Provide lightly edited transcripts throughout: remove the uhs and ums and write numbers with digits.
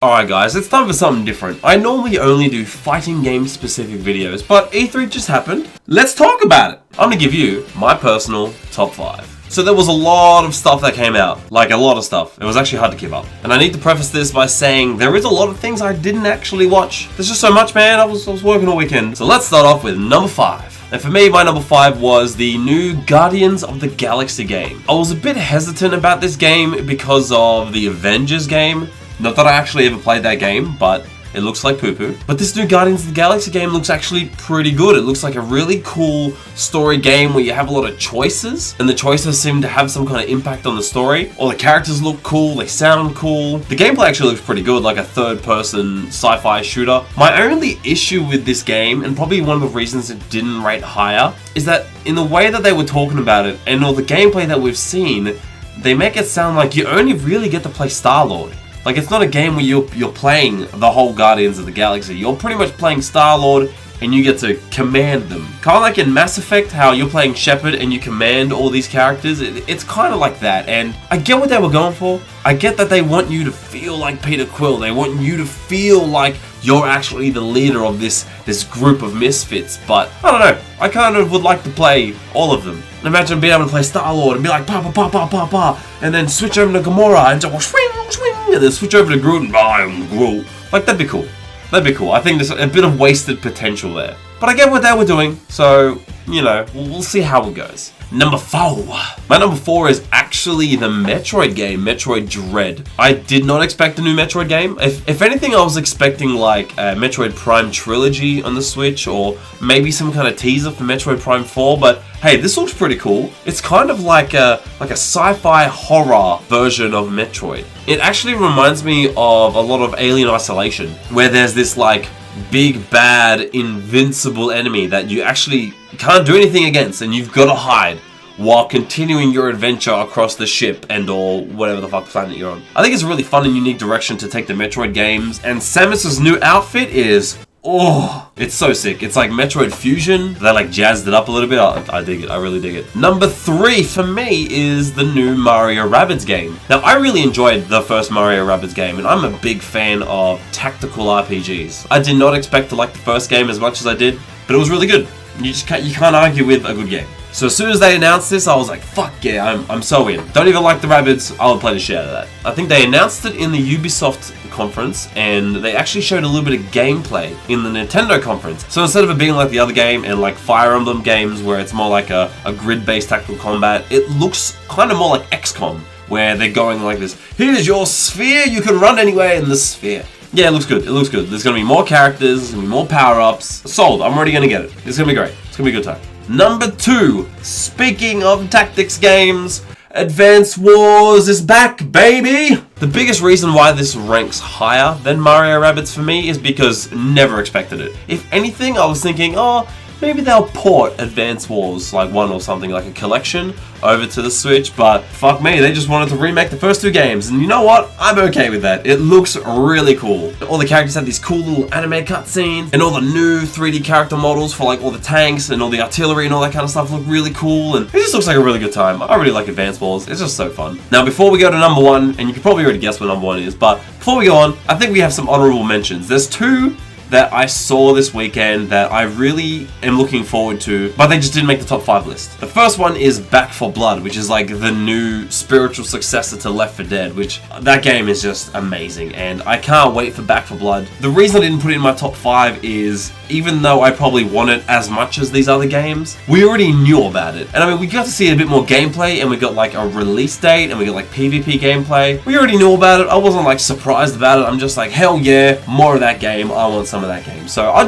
Alright guys, it's time for something different. I normally only do fighting game specific videos, but E3 just happened. Let's talk about it! I'm gonna give you my personal top 5. So there was a lot of stuff that came out, like a lot of stuff. It was actually hard to keep up. And I need to preface this by saying there is a lot of things I didn't actually watch. There's just so much, man. I was working all weekend. So let's start off with number 5. And for me, my number 5 was the new Guardians of the Galaxy game. I was a bit hesitant about this game because of the Avengers game. Not that I actually ever played that game, but it looks like poo-poo. But this new Guardians of the Galaxy game looks actually pretty good. It looks like a really cool story game where you have a lot of choices, and the choices seem to have some kind of impact on the story. All the characters look cool, they sound cool. The gameplay actually looks pretty good, like a third-person sci-fi shooter. My only issue with this game, and probably one of the reasons it didn't rate higher, is that in the way that they were talking about it, and all the gameplay that we've seen, they make it sound like you only really get to play Star-Lord. Like, it's not a game where you're playing the whole Guardians of the Galaxy. You're pretty much playing Star-Lord and you get to command them. Kind of like in Mass Effect, how you're playing Shepard and you command all these characters. It's kind of like that, and I get what they were going for. I get that they want you to feel like Peter Quill. They want you to feel like you're actually the leader of this group of misfits, but I don't know. I kind of would like to play all of them. Imagine being able to play Star-Lord and be like, pa pa pa pa pa pa, and then switch over to Gamora and just swing, swing, and then switch over to Groot and I am Groot. Like, that'd be cool. That'd be cool. I think there's a bit of wasted potential there. But I get what they were doing, so, you know, we'll see how it goes. Number 4. My number 4 is actually the Metroid game, Metroid Dread. I did not expect a new Metroid game. If anything, I was expecting like a Metroid Prime Trilogy on the Switch, or maybe some kind of teaser for Metroid Prime 4, but hey, this looks pretty cool. It's kind of like a sci-fi horror version of Metroid. It actually reminds me of a lot of Alien Isolation, where there's this like big bad invincible enemy that you actually can't do anything against, and you've got to hide while continuing your adventure across the ship and or whatever the fuck planet you're on. I think it's a really fun and unique direction to take the Metroid games, and Samus's new outfit is, oh, it's so sick. It's like Metroid Fusion. They like jazzed it up a little bit. I dig it. I really dig it. Number 3 for me is the new Mario Rabbids game. Now, I really enjoyed the first Mario Rabbids game, and I'm a big fan of tactical RPGs. I did not expect to like the first game as much as I did, but it was really good. You can't argue with a good game. So as soon as they announced this, I was like, fuck yeah, I'm so in. Don't even like the Rabbids, I'll play the shit out of that. I think they announced it in the Ubisoft conference, and they actually showed a little bit of gameplay in the Nintendo conference. So instead of it being like the other game and like Fire Emblem games where it's more like a grid-based tactical combat, it looks kind of more like XCOM, where they're going like this, here's your sphere, you can run anywhere in the sphere. Yeah, it looks good. It looks good. There's going to be more characters, there's going to be more power-ups. Sold. I'm already going to get it. It's going to be great. It's going to be a good time. Number 2. Speaking of tactics games, Advance Wars is back, baby! The biggest reason why this ranks higher than Mario Rabbids for me is because never expected it. If anything, I was thinking, oh, maybe they'll port Advance Wars, like 1 or something, like a collection, over to the Switch, but fuck me, they just wanted to remake the first 2 games, and you know what? I'm okay with that. It looks really cool. All the characters have these cool little anime cutscenes, and all the new 3D character models for like all the tanks and all the artillery and all that kind of stuff look really cool, and it just looks like a really good time. I really like Advance Wars. It's just so fun. Now, before we go to number 1, and you can probably already guess what number 1 is, but before we go on, I think we have some honorable mentions. There's 2 that I saw this weekend that I really am looking forward to, but they just didn't make the top 5 list. The first one is Back 4 Blood, which is like the new spiritual successor to Left 4 Dead, which that game is just amazing, and I can't wait for Back 4 Blood. The reason I didn't put it in my top 5 is, even though I probably want it as much as these other games, we already knew about it. And I mean, we got to see a bit more gameplay, and we got like a release date, and we got like PvP gameplay. We already knew about it. I wasn't like surprised about it. I'm just like, hell yeah, more of that game. I want some of that game. So I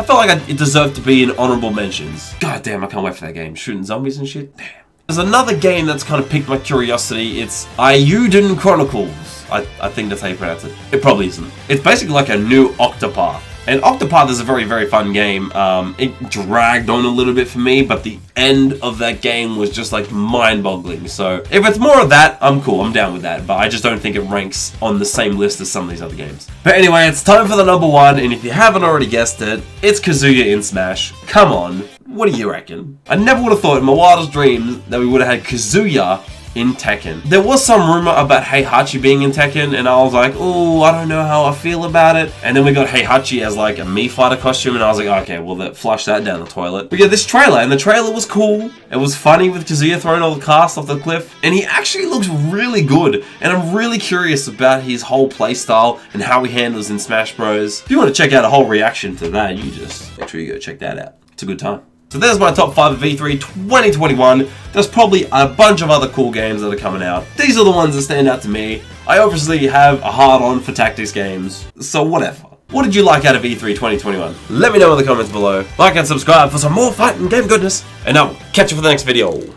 felt like it deserved to be in honorable mentions. God damn, I can't wait for that game. Shooting zombies and shit. Damn. There's another game that's kind of piqued my curiosity. It's Ayuden Chronicles. I think that's how you pronounce it. It probably isn't. It's basically like a new Octopath. And Octopath is a very, very fun game. It dragged on a little bit for me, but the end of that game was just like mind-boggling. So if it's more of that, I'm cool. I'm down with that. But I just don't think it ranks on the same list as some of these other games. But anyway, it's time for the number 1. And if you haven't already guessed it, it's Kazuya in Smash. Come on. What do you reckon? I never would have thought in my wildest dreams that we would have had Kazuya in Tekken. There was some rumor about Heihachi being in Tekken, and I was like, oh, I don't know how I feel about it. And then we got Heihachi as like a Mii fighter costume, and I was like, okay, well, flush that down the toilet. We get this trailer, and the trailer was cool. It was funny with Kazuya throwing all the cast off the cliff, and he actually looks really good. And I'm really curious about his whole playstyle and how he handles in Smash Bros. If you want to check out a whole reaction to that, you just make sure you go check that out. It's a good time. So there's my top 5 of E3 2021. There's probably a bunch of other cool games that are coming out. These are the ones that stand out to me. I obviously have a hard-on for tactics games, so whatever. What did you like out of E3 2021? Let me know in the comments below. Like and subscribe for some more fighting game goodness, and I'll catch you for the next video.